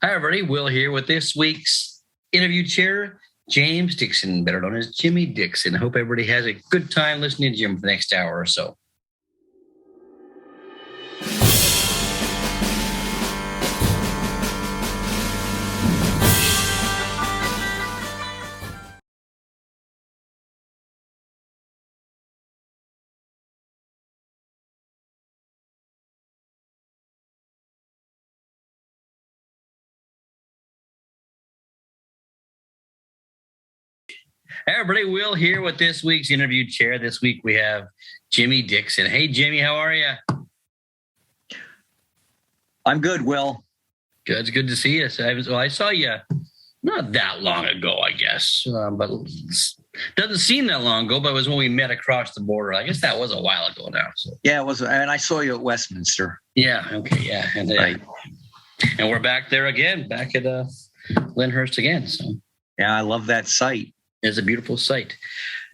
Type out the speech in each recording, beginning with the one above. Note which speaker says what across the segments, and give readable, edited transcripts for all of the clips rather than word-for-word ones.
Speaker 1: Hi, everybody. Will here with this week's interview chair, James Dickson, better known as Jimmy Dickson. I hope everybody has a good time listening to Jim for the next hour or so. Hey, everybody, Will here with this week's interview chair. This week we have Jimmy Dickson. Hey, Jimmy, how are you?
Speaker 2: I'm good, Will.
Speaker 1: Good. It's good to see you. I saw you not that long ago, I guess, but doesn't seem that long ago, but it was when we met across the border. I guess that was a while ago now. So.
Speaker 2: Yeah, it was, and I saw you at Westminster.
Speaker 1: Yeah, okay, yeah. And,
Speaker 2: right.
Speaker 1: And we're back there again, back at Lyndhurst again. So.
Speaker 2: Yeah, I love that site.
Speaker 1: It's a beautiful site.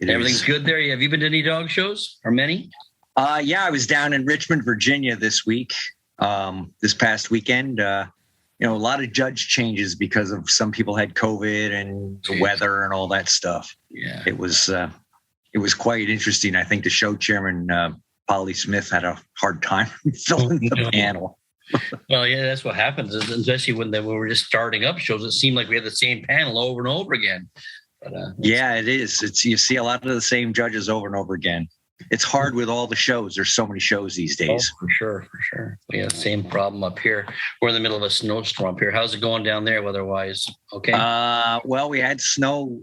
Speaker 1: Everything's good there. Have you been to any dog shows or many?
Speaker 2: Yeah, I was down in Richmond, Virginia this week, this past weekend. A lot of judge changes because of some people had COVID and the weather and all that stuff.
Speaker 1: Yeah,
Speaker 2: it was quite interesting. I think the show chairman, Polly Smith, had a hard time filling the panel.
Speaker 1: Well, yeah, that's what happens, especially when we were just starting up shows. It seemed like we had the same panel over and over again. But,
Speaker 2: yeah, it is. You see a lot of the same judges over and over again. It's hard with all the shows. There's so many shows these days.
Speaker 1: Oh, for sure. We have the same problem up here. We're in the middle of a snowstorm up here. How's it going down there weather-wise? Okay.
Speaker 2: Well, we had snow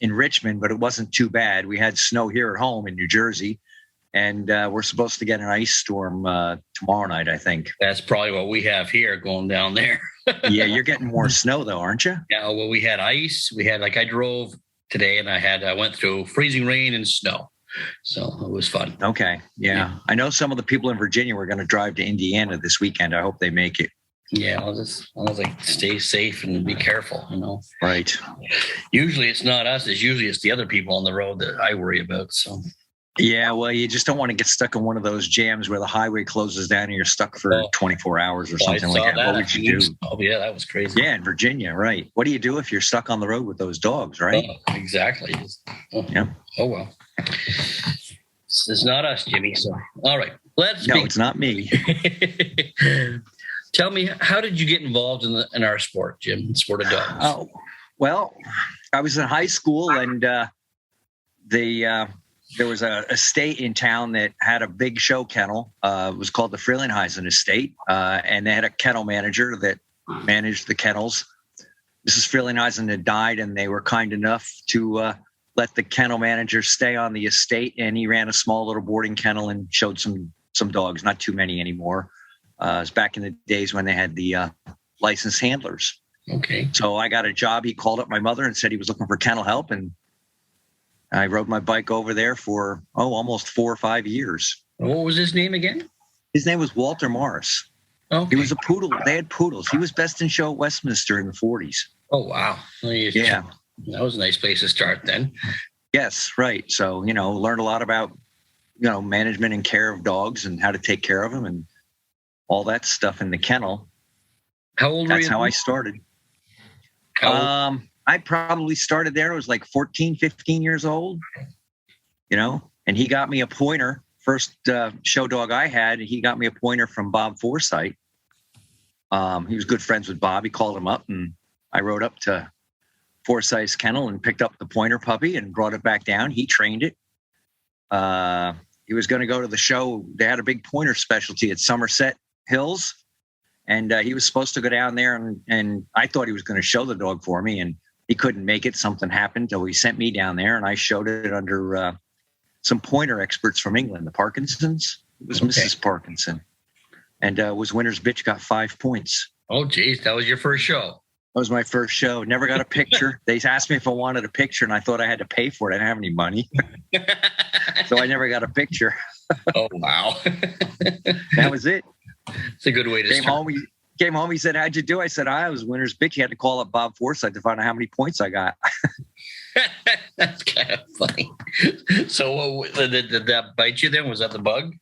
Speaker 2: in Richmond, but it wasn't too bad. We had snow here at home in New Jersey, and we're supposed to get an ice storm tomorrow night, I think.
Speaker 1: That's probably what we have here going down there.
Speaker 2: Yeah, you're getting more snow though, aren't you?
Speaker 1: Yeah, well, we had ice. We had, I drove today and I went through freezing rain and snow. So it was fun.
Speaker 2: Okay. Yeah. I know some of the people in Virginia were going to drive to Indiana this weekend. I hope they make it.
Speaker 1: Yeah, as long as stay safe and be careful,
Speaker 2: Right.
Speaker 1: Usually it's not us. It's the other people on the road that I worry about. So.
Speaker 2: Yeah, well, you just don't want to get stuck in one of those jams where the highway closes down and you're stuck for 24 hours or something like that. What would you do?
Speaker 1: Oh, yeah, that was crazy.
Speaker 2: Yeah, in Virginia, right. What do you do if you're stuck on the road with those dogs, right?
Speaker 1: Oh, exactly.
Speaker 2: Yeah.
Speaker 1: Oh, well. It's not us, Jimmy. So, all right.
Speaker 2: No, it's not me.
Speaker 1: Tell me, how did you get involved in our sport, Jim, sport of dogs?
Speaker 2: Oh, well, I was in high school and there was a estate in town that had a big show kennel. It was called the Frelinghuysen Estate, and they had a kennel manager that managed the kennels. Mrs. Frelinghuysen had died, and they were kind enough to let the kennel manager stay on the estate, and he ran a small little boarding kennel and showed some dogs, not too many anymore. It was back in the days when they had the licensed handlers.
Speaker 1: Okay.
Speaker 2: So I got a job. He called up my mother and said he was looking for kennel help, and I rode my bike over there for, almost 4 or 5 years.
Speaker 1: What was his name again?
Speaker 2: His name was Walter Morris.
Speaker 1: Okay.
Speaker 2: He was a poodle. They had poodles. He was best in show at Westminster in the 40s.
Speaker 1: Oh, wow.
Speaker 2: Yeah.
Speaker 1: That was a nice place to start then.
Speaker 2: Yes, right. So, learned a lot about, management and care of dogs and how to take care of them and all that stuff in the kennel.
Speaker 1: How old were you?
Speaker 2: That's how I started. I probably started there. I was like 14, 15 years old, and he got me a pointer. First show dog I had, he got me a pointer from Bob Forsythe. He was good friends with Bob. He called him up, and I rode up to Forsythe's kennel and picked up the pointer puppy and brought it back down. He trained it. He was going to go to the show. They had a big pointer specialty at Somerset Hills, and he was supposed to go down there, and I thought he was going to show the dog for me, and he couldn't make it. Something happened, so he sent me down there, and I showed it under some pointer experts from England, the Parkinsons. It was Mrs. Parkinson, and was winner's bitch, got 5 points.
Speaker 1: Oh, geez, that was your first show.
Speaker 2: That was my first show. Never got a picture. They asked me if I wanted a picture, and I thought I had to pay for it. I didn't have any money, so I never got a picture.
Speaker 1: Oh, wow.
Speaker 2: That was it.
Speaker 1: It's a good way to start.
Speaker 2: Came home, he said, "How'd you do?" I said, "I was winner's bitch." He had to call up Bob Forsythe to find out how many points I got.
Speaker 1: That's kind of funny. So did that bite you then? Was that the bug?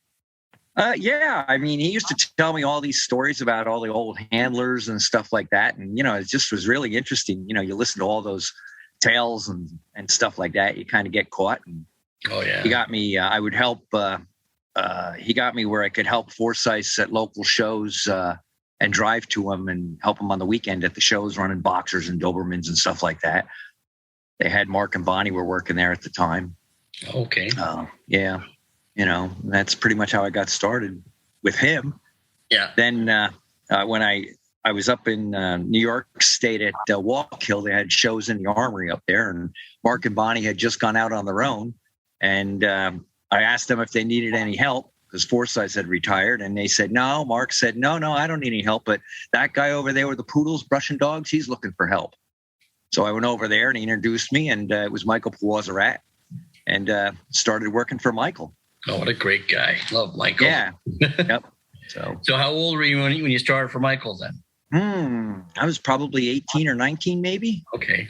Speaker 2: Yeah, I mean, he used to tell me all these stories about all the old handlers and stuff like that, and it just was really interesting. You listen to all those tales and stuff like that. You kind of get caught. And
Speaker 1: Oh yeah.
Speaker 2: he got me. I would help. He got me where I could help Forsyths at local shows and drive to them and help them on the weekend at the shows, running boxers and Dobermans and stuff like that. They had Mark and Bonnie were working there at the time.
Speaker 1: Okay.
Speaker 2: Yeah. That's pretty much how I got started with him.
Speaker 1: Yeah.
Speaker 2: Then when I was up in New York State at Walk Hill, they had shows in the Armory up there, and Mark and Bonnie had just gone out on their own. And I asked them if they needed any help because Forsyth had retired, and they said no. Mark said, no, I don't need any help, but that guy over there with the poodles brushing dogs, he's looking for help. So I went over there and he introduced me, and it was Michael Pawazarat, and started working for Michael.
Speaker 1: Oh, what a great guy. Love Michael.
Speaker 2: Yeah. Yep.
Speaker 1: So how old were you when you started for Michael then?
Speaker 2: I was probably 18 or 19, maybe.
Speaker 1: Okay.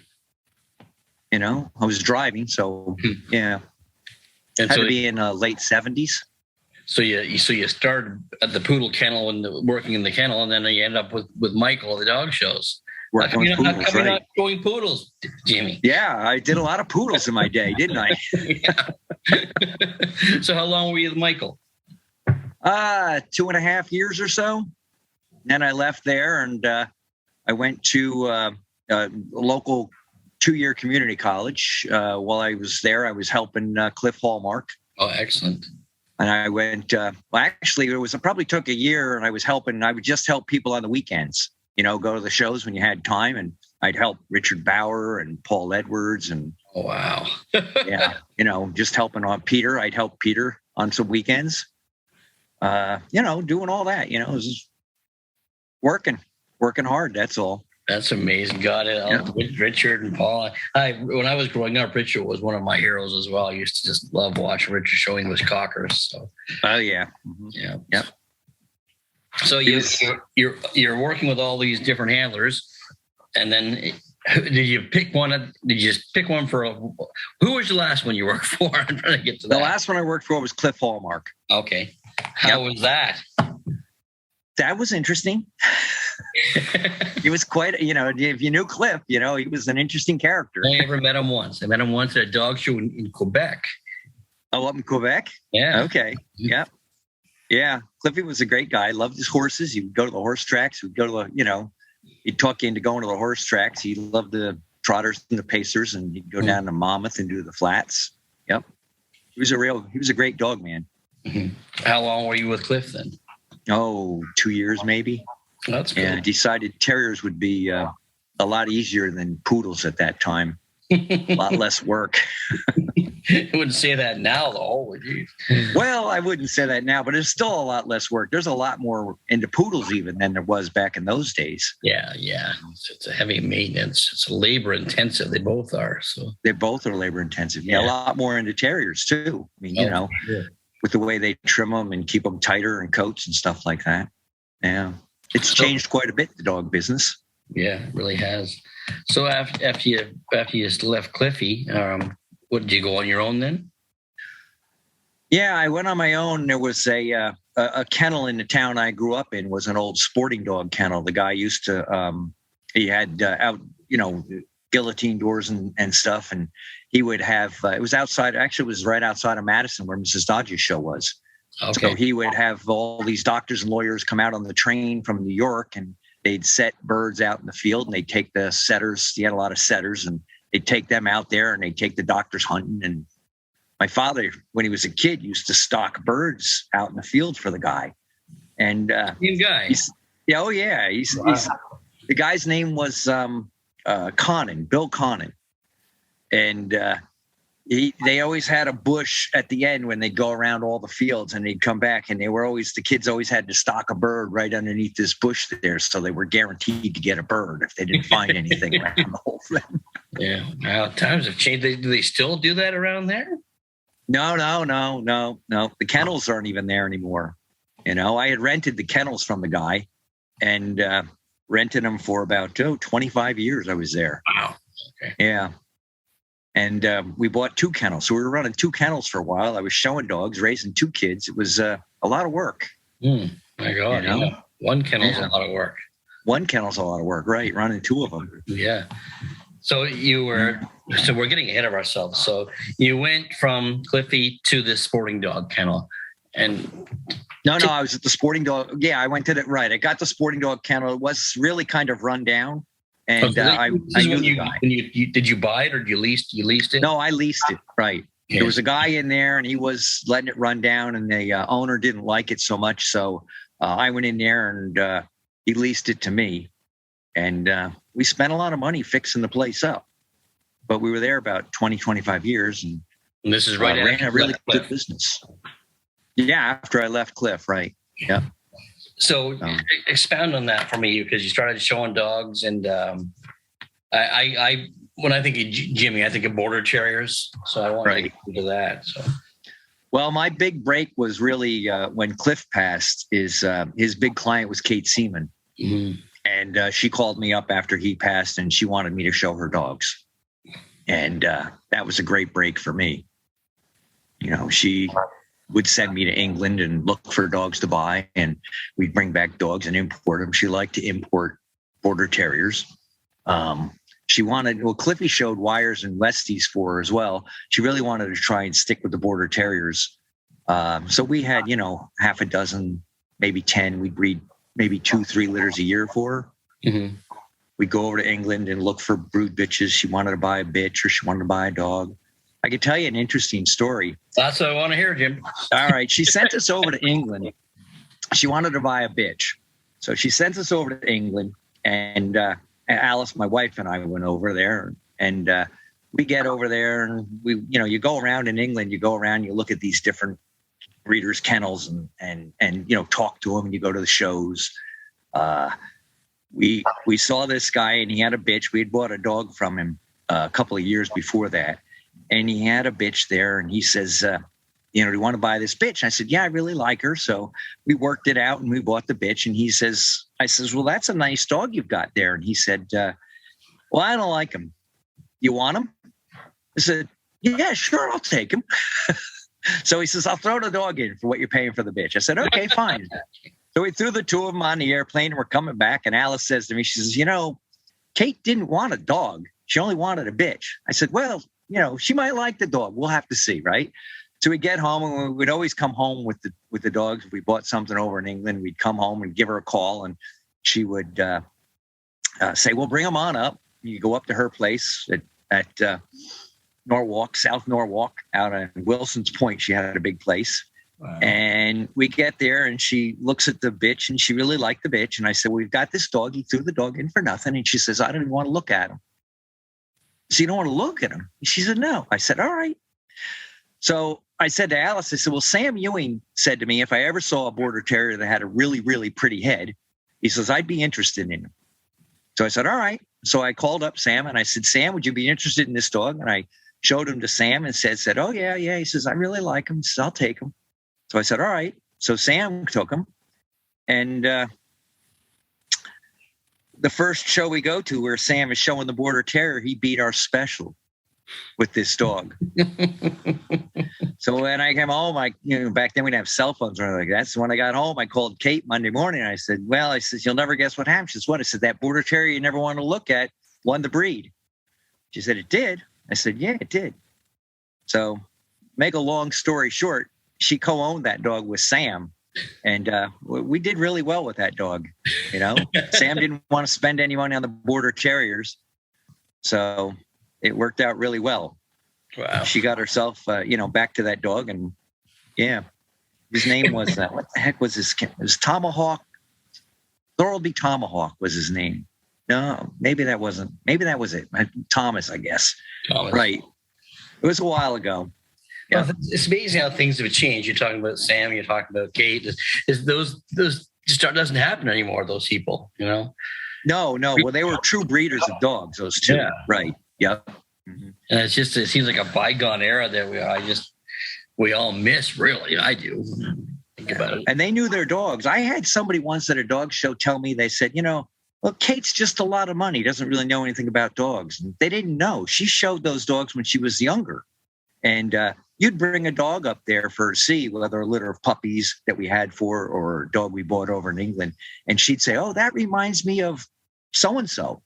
Speaker 2: I was driving, so yeah.
Speaker 1: And
Speaker 2: Had
Speaker 1: so
Speaker 2: to be in late 70s.
Speaker 1: So you started at the poodle kennel and working in the kennel, and then you end up with Michael at the dog shows. How come you're not showing poodles, Jimmy?
Speaker 2: Yeah, I did a lot of poodles in my day, didn't I?
Speaker 1: So how long were you with Michael?
Speaker 2: 2.5 years or so. Then I left there, and I went to a local 2-year community college. While I was there, I was helping Cliff Hallmark.
Speaker 1: Oh, excellent.
Speaker 2: And I went, actually, it probably took a year, and I would just help people on the weekends, go to the shows when you had time. And I'd help Richard Bauer and Paul Edwards. And
Speaker 1: oh, wow.
Speaker 2: yeah, just helping on Peter. I'd help Peter on some weekends, doing all that, it was just working hard. That's all.
Speaker 1: That's amazing. Got it. Yeah. Richard and Paul. When I was growing up, Richard was one of my heroes as well. I used to just love watching Richard show English cockers. So.
Speaker 2: Oh yeah.
Speaker 1: Mm-hmm. Yeah. Yep. So you're working with all these different handlers, and then did you pick one? Did you just pick one for? Who was the last one you worked for? I'm trying to get to that.
Speaker 2: The last one I worked for was Cliff Hallmark.
Speaker 1: Okay. How was that?
Speaker 2: That was interesting. He was quite, if you knew Cliff, he was an interesting character.
Speaker 1: I ever met him once. I met him once at a dog show in Quebec.
Speaker 2: Oh, up in Quebec?
Speaker 1: Yeah.
Speaker 2: Okay. Yeah. Yeah. Cliffy was a great guy. Loved his horses. He would go to the horse tracks. He'd go to the, he'd talk you into going to the horse tracks. He loved the trotters and the pacers, and he'd go down to Monmouth and do the flats. Yep. He was a great dog, man.
Speaker 1: Mm-hmm. How long were you with Cliff then?
Speaker 2: Oh, 2 years maybe.
Speaker 1: That's good.
Speaker 2: And decided terriers would be a lot easier than poodles at that time. A lot less work.
Speaker 1: I wouldn't say that now, though, would you?
Speaker 2: Well, I wouldn't say that now, but it's still a lot less work. There's a lot more into poodles even than there was back in those days.
Speaker 1: Yeah. It's a heavy maintenance. It's labor intensive. They both are. So
Speaker 2: they both are labor intensive. Yeah, a lot more into terriers too. I mean,
Speaker 1: sure.
Speaker 2: With the way they trim them and keep them tighter and coats and stuff like that. Yeah, it's changed quite a bit, the dog business.
Speaker 1: Yeah, it really has. So after you left Cliffy, what, did you go on your own then?
Speaker 2: Yeah, I went on my own. There was a kennel in the town I grew up in. Was an old sporting dog kennel. The guy used to he had out guillotine doors and stuff, and he would have it was outside. Actually, it was right outside of Madison where Mrs. Dodge's show was.
Speaker 1: Okay.
Speaker 2: So he would have all these doctors and lawyers come out on the train from New York, and they'd set birds out in the field, and they'd take the setters. He had a lot of setters, and they'd take them out there, and they'd take the doctors hunting. And my father, when he was a kid, used to stock birds out in the field for the guy. And
Speaker 1: same guy.
Speaker 2: Oh yeah, he's the guy's name was Connon, Bill Connon, and they always had a bush at the end when they'd go around all the fields, and they'd come back, and the kids always had to stock a bird right underneath this bush there, so they were guaranteed to get a bird if they didn't find anything around the whole thing.
Speaker 1: Yeah, well, times have changed. Do they still do that around there?
Speaker 2: No. The kennels aren't even there anymore. I had rented the kennels from the guy, and rented them for about 25 years. I was there.
Speaker 1: Wow. Okay.
Speaker 2: Yeah. And we bought 2 kennels. So we were running 2 kennels for a while. I was showing dogs, raising 2 kids. It was a lot of work.
Speaker 1: My God,
Speaker 2: you know?
Speaker 1: yeah. One kennel's a lot of work.
Speaker 2: One kennel's a lot of work, right? Running two of them.
Speaker 1: Yeah. So we're getting ahead of ourselves. So you went from Cliffy to the sporting dog kennel, and
Speaker 2: No, I was at the sporting dog. Yeah, I went to right. I got the sporting dog kennel. It was really kind of run down, and I knew the guy.
Speaker 1: Did you buy it or did you leased it?
Speaker 2: No, I leased it. Right.
Speaker 1: Yeah.
Speaker 2: There was a guy in there, and he was letting it run down, and the owner didn't like it so much, so I went in there and he leased it to me, and we spent a lot of money fixing the place up. But we were there about 20, 25 years, and
Speaker 1: this is right
Speaker 2: ran a really good business. Yeah, after I left Cliff, right? Yeah.
Speaker 1: So expound on that for me, because you started showing dogs, and I when I think of Jimmy, I think of border terriers. So I want to get into that. So,
Speaker 2: well, my big break was really when Cliff passed. His big client was Kate Seaman, and she called me up after he passed, and she wanted me to show her dogs, and that was a great break for me. You know, she would send me to England and look for dogs to buy, and we'd bring back dogs and import them. She liked to import border terriers. She wanted, Cliffy showed Wires and Westies for her as well. She really wanted to try and stick with the border terriers. So we had, half a dozen, maybe 10. We'd breed maybe 2-3 litters a year for her. We'd go over to England and look for brood bitches. She wanted to buy a bitch or she wanted to buy a dog. I could tell you an interesting story.
Speaker 1: That's what I want to hear, Jim.
Speaker 2: All right. She sent us over to England. She wanted to buy a bitch. So she sent us over to England, and Alice, my wife, and I went over there, and we get over there, and you go around in England, you look at these different breeders' kennels and talk to them, and you go to the shows. We saw this guy, and he had a bitch. We had bought a dog from him a couple of years before that. And he had a bitch there, and he says, do you want to buy this bitch? And I said, yeah, I really like her. So we worked it out, and we bought the bitch. And I says, well, that's a nice dog you've got there. And he said, well, I don't like him. You want him? I said, yeah, sure, I'll take him. So he says, I'll throw the dog in for what you're paying for the bitch. I said, okay, fine. So we threw the two of them on the airplane, and we're coming back. And Alice says to me, she says, Kate didn't want a dog. She only wanted a bitch. I said, well, she might like the dog. We'll have to see, right? So we get home, and we'd always come home with the dogs. If we bought something over in England, we'd come home and give her a call, and she would say, well, bring them on up. You go up to her place at Norwalk, South Norwalk, out in Wilson's Point. She had a big place. Wow. And we get there, and she looks at the bitch, and she really liked the bitch. And I said, well, we've got this dog. You threw the dog in for nothing. And she says, I don't even want to look at him. So you don't want to look at him? She said, no. I said, all right. So I said to Alice, I said, well, Sam Ewing said to me, if I ever saw a border terrier that had a really, really pretty head, he says, I'd be interested in him. So I said, all right. So I called up Sam, and I said, Sam, would you be interested in this dog? And I showed him to Sam and said, oh, yeah. He says, I really like him. He says, I'll take him. So I said, all right. So Sam took him. And the first show we go to where Sam is showing the border terrier, he beat our special with this dog. So when I came home, back then we didn't have cell phones or anything like that. So when I got home, I called Kate Monday morning. And I said, you'll never guess what happened. She says, what? I said, that border terrier you never wanted to look at won the breed. She said, it did? I said, yeah, it did. So make a long story short, she co-owned that dog with Sam. And we did really well with that dog. Sam didn't want to spend any money on the border terriers. So it worked out really well. Wow. She got herself, back to that dog. And yeah, his name was, what the heck was his? It was Tomahawk. Thorolby Tomahawk was his name. No, maybe that was it. Thomas, I guess. Thomas. Right. It was a while ago. Yeah.
Speaker 1: Well, it's amazing how things have changed. You're talking about Sam, you're talking about Kate. Those just doesn't happen anymore, those people, No.
Speaker 2: Well, they were true breeders of dogs, those two. Yeah. Right. Yep.
Speaker 1: Mm-hmm. And it seems like a bygone era that we all miss, really. I do. Think about it.
Speaker 2: And they knew their dogs. I had somebody once at a dog show tell me, they said, well, Kate's just a lot of money, doesn't really know anything about dogs. And they didn't know. She showed those dogs when she was younger. And you'd bring a dog up there for see whether a litter of puppies that we had for or a dog we bought over in England, and she'd say, "Oh, that reminds me of so and so."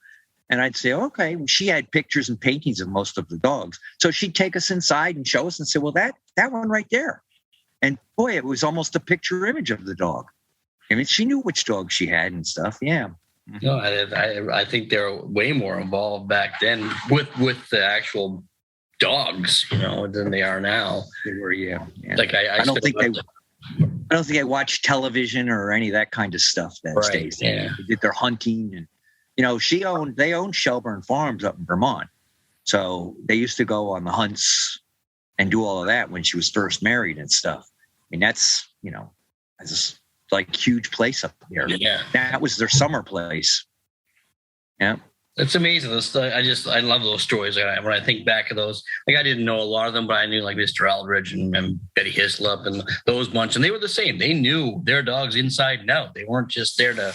Speaker 2: And I'd say, okay. She had pictures and paintings of most of the dogs. So she'd take us inside and show us and say, well, that one right there. And boy, it was almost a picture image of the dog. I mean, she knew which dog she had and stuff. Yeah.
Speaker 1: No, I think they're way more involved back then with the actual dogs, than they are now.
Speaker 2: They were, yeah.
Speaker 1: Like
Speaker 2: I don't think they watched television or any of that kind of stuff these days.
Speaker 1: Yeah.
Speaker 2: They did their hunting and they owned Shelburne Farms up in Vermont. So they used to go on the hunts and do all of that when she was first married and stuff. I mean, that's this like huge place up there.
Speaker 1: Yeah.
Speaker 2: That was their summer place. Yeah.
Speaker 1: It's amazing. I love those stories. When I think back of those, like I didn't know a lot of them, but I knew like Mr. Aldridge and Betty Hislop and those bunch, and they were the same. They knew their dogs inside and out. They weren't just there to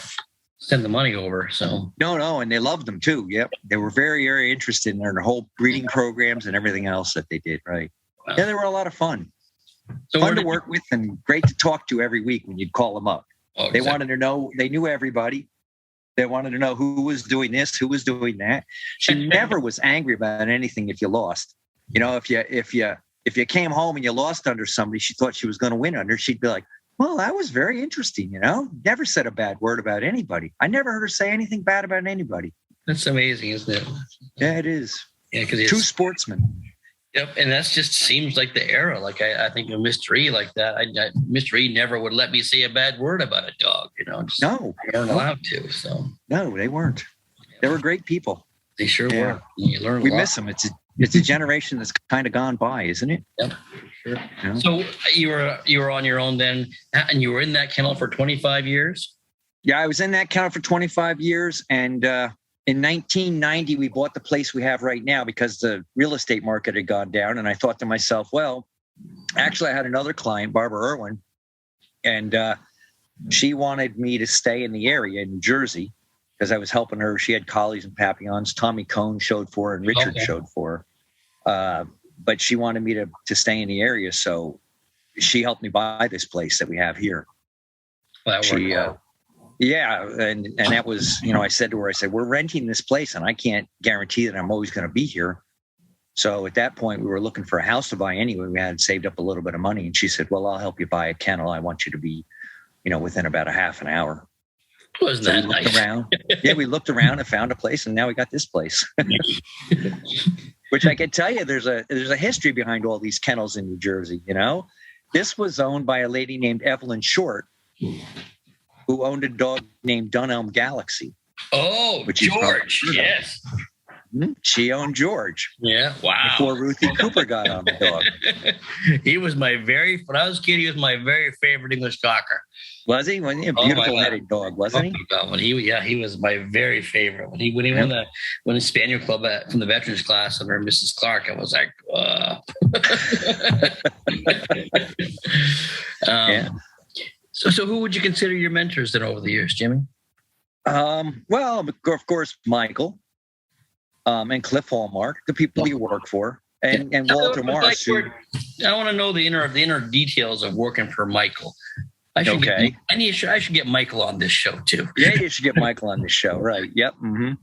Speaker 1: send the money over. So
Speaker 2: no, and they loved them too. Yep, they were very, very interested in their whole breeding programs and everything else that they did. Right? Wow. Yeah, they were a lot of fun. So fun to work with and great to talk to every week when you'd call them up. Oh, exactly. They wanted to know. They knew everybody. They wanted to know who was doing this, who was doing that. She never was angry about anything if you lost. If you came home and you lost under somebody she thought she was going to win under, she'd be like, well, that was very interesting, Never said a bad word about anybody. I never heard her say anything bad about anybody.
Speaker 1: That's amazing, isn't it?
Speaker 2: Yeah, it is.
Speaker 1: Yeah, because
Speaker 2: true sportsman.
Speaker 1: Yep, and that just seems like the era. Like I think of Mr. E like that. Mr. E never would let me say a bad word about a dog.
Speaker 2: No,
Speaker 1: they weren't allowed to. So
Speaker 2: no, they weren't. They were great people.
Speaker 1: They sure were. You learn.
Speaker 2: We miss them. It's a generation that's kind of gone by, isn't it?
Speaker 1: Yep. Sure. Yeah. So you were on your own then, and you were in that kennel for 25 years?
Speaker 2: Yeah, I was in that kennel for 25 years. And in 1990, we bought the place we have right now because the real estate market had gone down. And I thought to myself, well, actually, I had another client, Barbara Irwin, and she wanted me to stay in the area in New Jersey because I was helping her. She had collies and papillons. Tommy Cohn showed for her and Richard showed for her. But she wanted me to stay in the area. So she helped me buy this place that we have here.
Speaker 1: Well,
Speaker 2: yeah. And that was, I said to her, we're renting this place and I can't guarantee that I'm always going to be here. So at that point we were looking for a house to buy anyway. We had saved up a little bit of money. And she said, well, I'll help you buy a kennel. I want you to be, within about a half an hour.
Speaker 1: Wasn't that nice?
Speaker 2: We looked around and found a place, and now we got this place. Which I can tell you, there's a history behind all these kennels in New Jersey. This was owned by a lady named Evelyn Short, who owned a dog named Dunelm Galaxy.
Speaker 1: Oh, George, yes.
Speaker 2: She owned George.
Speaker 1: Yeah, wow.
Speaker 2: Before Ruthie Cooper got on the dog.
Speaker 1: When I was a kid, he was my very favorite English Cocker.
Speaker 2: Was he? Wasn't he a beautiful headed dog, wasn't he?
Speaker 1: He was my very favorite. When he won the Spaniel Club from the Veterans class under Mrs. Clark, I was like, So who would you consider your mentors then over the years, Jimmy?
Speaker 2: Well, of course, Michael. And Cliff Hallmark, the people you work for, and Walter Morris.
Speaker 1: I want to know the inner details of working for Michael. I should get Michael on this show too.
Speaker 2: Yeah, you should get Michael on this show, right? Yep. Mm-hmm.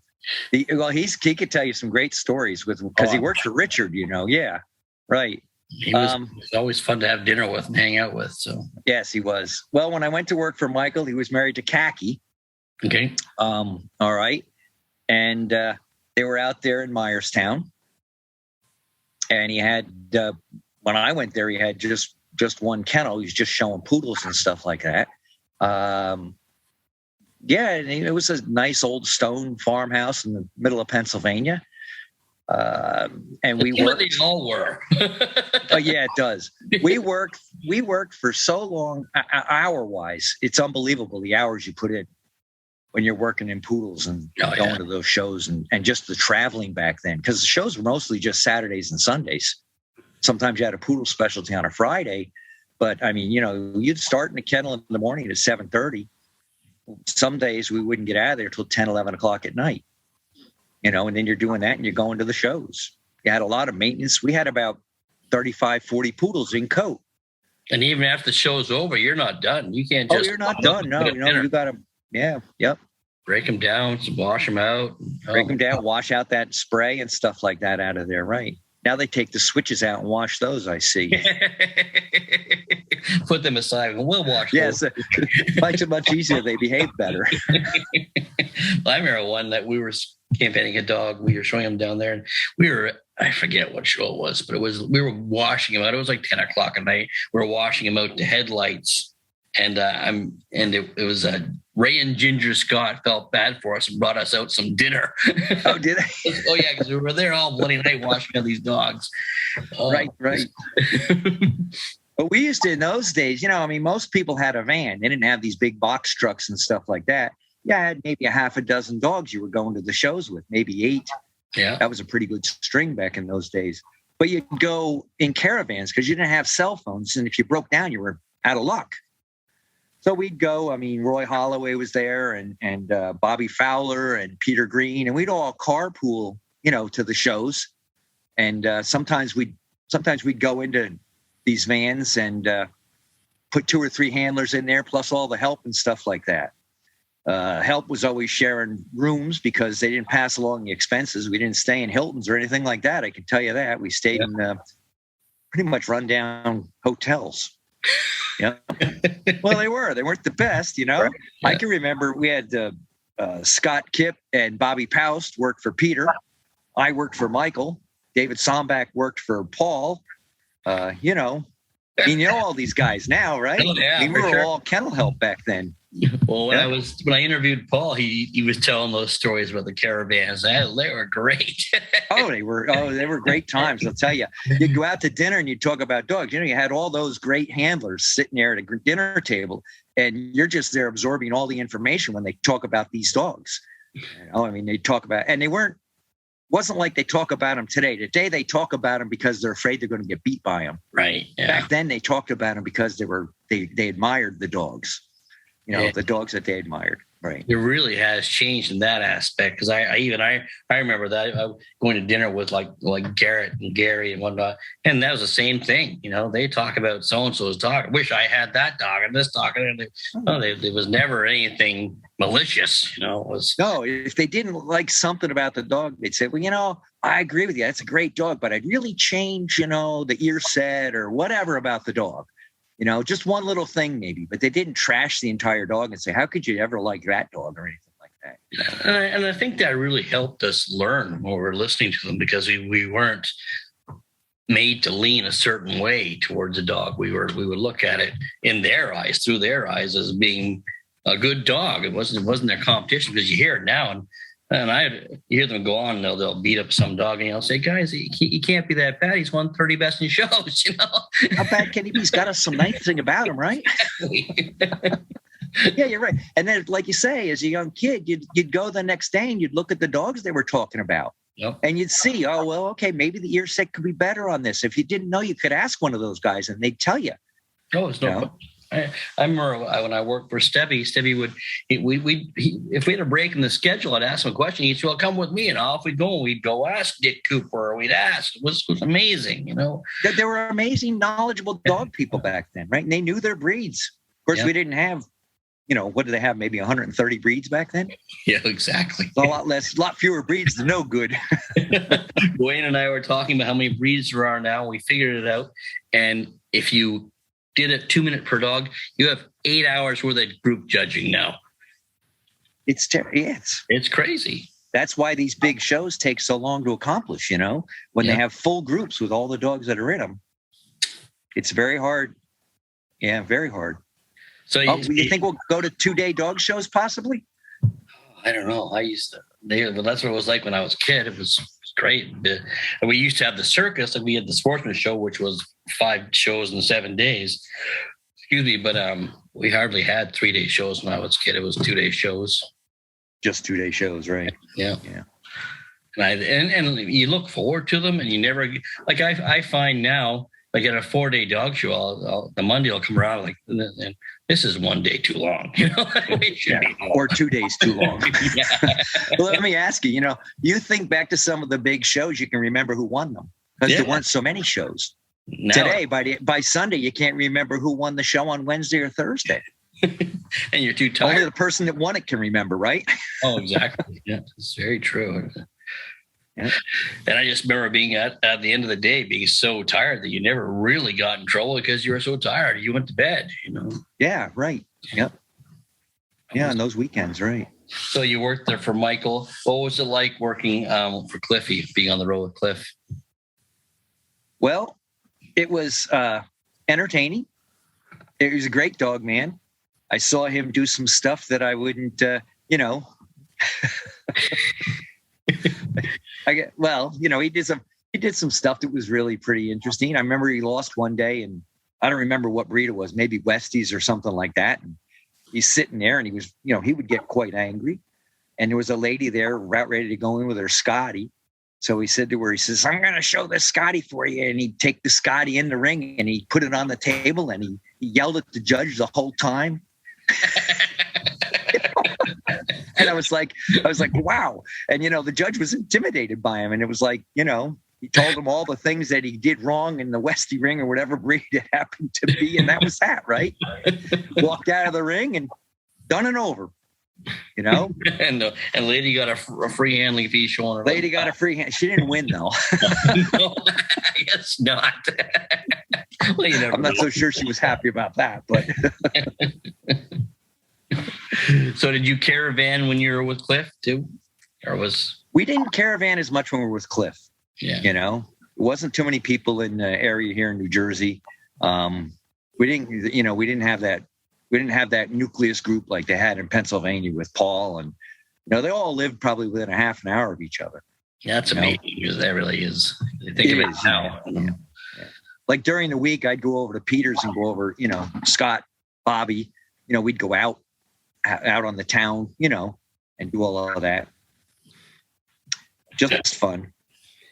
Speaker 2: He could tell you some great stories because he worked for Richard. Yeah, right.
Speaker 1: He was always fun to have dinner with and hang out with. So
Speaker 2: yes, he was. Well, when I went to work for Michael, he was married to Khaki.
Speaker 1: Okay.
Speaker 2: All right, and. They were out there in Myerstown, and he had, when I went there, he had just one kennel. He was just showing poodles and stuff like that. And it was a nice old stone farmhouse in the middle of Pennsylvania. And we worked.
Speaker 1: They all were.
Speaker 2: Oh yeah, it does. We worked for so long, hour-wise. It's unbelievable the hours you put in when you're working in poodles and going to those shows and just the traveling back then, because the shows were mostly just Saturdays and Sundays. Sometimes you had a poodle specialty on a Friday, but I mean, you'd start in the kennel in the morning at 7:30. Some days we wouldn't get out of there till 10, 11 o'clock at night, and then you're doing that and you're going to the shows. You had a lot of maintenance. We had about 35, 40 poodles in coat.
Speaker 1: And even after the show's over, you're not done. You can't just.
Speaker 2: Oh, you're not done. No, you got to, yep.
Speaker 1: Break them down, wash them out.
Speaker 2: Break them down, wash out that spray and stuff like that out of there, right? Now they take the switches out and wash those, I see.
Speaker 1: Put them aside. We'll wash those.
Speaker 2: Yes, makes it much easier. They behave better.
Speaker 1: I remember one that we were campaigning a dog. We were showing him down there, and I forget what show it was, but we were washing him out. It was like 10 o'clock at night. We were washing him out to headlights. And it was Ray and Ginger Scott felt bad for us and brought us out some dinner.
Speaker 2: Oh, did they?
Speaker 1: Oh, yeah, because we were there all bloody night washing out these dogs.
Speaker 2: Right. But we used to, in those days, most people had a van. They didn't have these big box trucks and stuff like that. Yeah, I had maybe a half a dozen dogs you were going to the shows with, maybe 8.
Speaker 1: Yeah.
Speaker 2: That was a pretty good string back in those days. But you'd go in caravans because you didn't have cell phones. And if you broke down, you were out of luck. So we'd go, Roy Holloway was there and Bobby Fowler and Peter Green, and we'd all carpool, to the shows. And sometimes we'd go into these vans and put 2 or 3 handlers in there, plus all the help and stuff like that. Help was always sharing rooms because they didn't pass along the expenses. We didn't stay in Hilton's or anything like that. I can tell you that. We stayed in pretty much rundown hotels. Yeah. Well, they weren't the best, Right. Yeah. I can remember we had Scott Kipp and Bobby Poust worked for Peter. I worked for Michael. David Sombach worked for Paul. You know all these guys now, right?
Speaker 1: Oh, yeah,
Speaker 2: we were all kennel help back then.
Speaker 1: Well, when I interviewed Paul, he was telling those stories about the caravans. They were great.
Speaker 2: They were great times. I'll tell you. You'd go out to dinner and you'd talk about dogs. You had all those great handlers sitting there at a dinner table, and you're just there absorbing all the information when they talk about these dogs. They talk about, and wasn't like they talk about them today. Today they talk about them because they're afraid they're going to get beat by them.
Speaker 1: Right. Yeah.
Speaker 2: Back then they talked about them because they admired the dogs. The dogs that they admired. Right.
Speaker 1: It really has changed in that aspect. Because I remember that going to dinner with like Garrett and Gary and whatnot, and that was the same thing. They talk about so and so's dog. I wish I had that dog and this dog. And there was never anything malicious. No,
Speaker 2: if they didn't like something about the dog, they'd say, "Well, I agree with you. That's a great dog, but I'd really change, the ear set or whatever about the dog." Just one little thing maybe, but they didn't trash the entire dog and say, how could you ever like that dog or anything like that?
Speaker 1: And I think that really helped us learn when we were listening to them, because we weren't made to lean a certain way towards a dog. We would look at it in their eyes, through their eyes, as being a good dog. It wasn't their competition, because you hear it now and you hear them go on and they'll beat up some dog and they'll say, guys, he can't be that bad. He's won 30 best in shows,
Speaker 2: How bad can he be? He's got some nice thing about him, right? Yeah, you're right. And then, like you say, as a young kid, you'd go the next day and you'd look at the dogs they were talking about.
Speaker 1: Yep.
Speaker 2: And you'd see, okay, maybe the ear set could be better on this. If you didn't know, you could ask one of those guys and they'd tell you.
Speaker 1: Oh, it's no. I remember when I worked for Stevie would, if we had a break in the schedule, I'd ask him a question. He'd say, well, come with me. And off we'd go. We'd go ask Dick Cooper, or we'd ask. It was amazing,
Speaker 2: There were amazing, knowledgeable dog people back then, right? And they knew their breeds. Of course, we didn't have, what did they have? Maybe 130 breeds back then?
Speaker 1: Yeah, exactly.
Speaker 2: A lot fewer breeds than no good.
Speaker 1: Wayne and I were talking about how many breeds there are now. We figured it out. And if you did it 2 minutes per dog, you have 8 hours worth of group judging now.
Speaker 2: It's
Speaker 1: crazy.
Speaker 2: That's why these big shows take so long to accomplish, when they have full groups with all the dogs that are in them. It's very hard. Yeah, very hard. So you think we'll go to 2-day dog shows possibly?
Speaker 1: I don't know. That's what it was like when I was a kid. It was great. And we used to have the circus, like we had the sportsman show, which was 5 shows in 7 days. Excuse me, but we hardly had 3-day shows when I was a kid. It was 2-day shows.
Speaker 2: Just 2-day shows, right?
Speaker 1: Yeah. And you look forward to them, and you never, like I find now, like at a 4-day dog show, the Monday will come around like, and this is 1 day too long,
Speaker 2: or 2 days too long. Well, let me ask you, you think back to some of the big shows, you can remember who won them, because there weren't so many shows.
Speaker 1: Now,
Speaker 2: Today, by Sunday, you can't remember who won the show on Wednesday or Thursday.
Speaker 1: and you're too tired.
Speaker 2: Only the person that won it can remember, right?
Speaker 1: Oh, exactly. Yeah, it's very true.
Speaker 2: Yeah.
Speaker 1: And I just remember being at the end of the day being so tired that you never really got in trouble because you were so tired. You went to bed,
Speaker 2: Yeah, right. Yep. Yeah, on those weekends, right.
Speaker 1: So you worked there for Michael. What was it like working for Cliffy, being on the road with Cliff?
Speaker 2: Well, it was entertaining. He was a great dog, man. I saw him do some stuff that I wouldn't, he did some stuff that was really pretty interesting. I remember he lost one day, and I don't remember what breed it was, maybe Westies or something like that. And he's sitting there, and he was, he would get quite angry. And there was a lady there about ready to go in with her Scotty. So he said to her, he says, "I'm going to show this Scotty for you." And he'd take the Scotty in the ring, and he put it on the table, and he yelled at the judge the whole time. And I was like, wow. And, the judge was intimidated by him. And it was like, he told him all the things that he did wrong in the Westie ring or whatever breed it happened to be. And that was that, right? Walked out of the ring and done and over,
Speaker 1: And lady got a free handling fee showing her.
Speaker 2: Lady got a free hand. She didn't win, though.
Speaker 1: No, I guess not. Well,
Speaker 2: I'm not so sure she was happy about that, but.
Speaker 1: So did you caravan when you were with Cliff too?
Speaker 2: We didn't caravan as much when we were with Cliff.
Speaker 1: Yeah.
Speaker 2: It wasn't too many people in the area here in New Jersey. We didn't have that nucleus group like they had in Pennsylvania with Paul, and they all lived probably within a half an hour of each other.
Speaker 1: Yeah, that's amazing. That really is. Think of it now.
Speaker 2: Yeah. Like during the week, I'd go over to Peter's and go over, Scott, Bobby. We'd go out on the town, and do all of that. Just fun.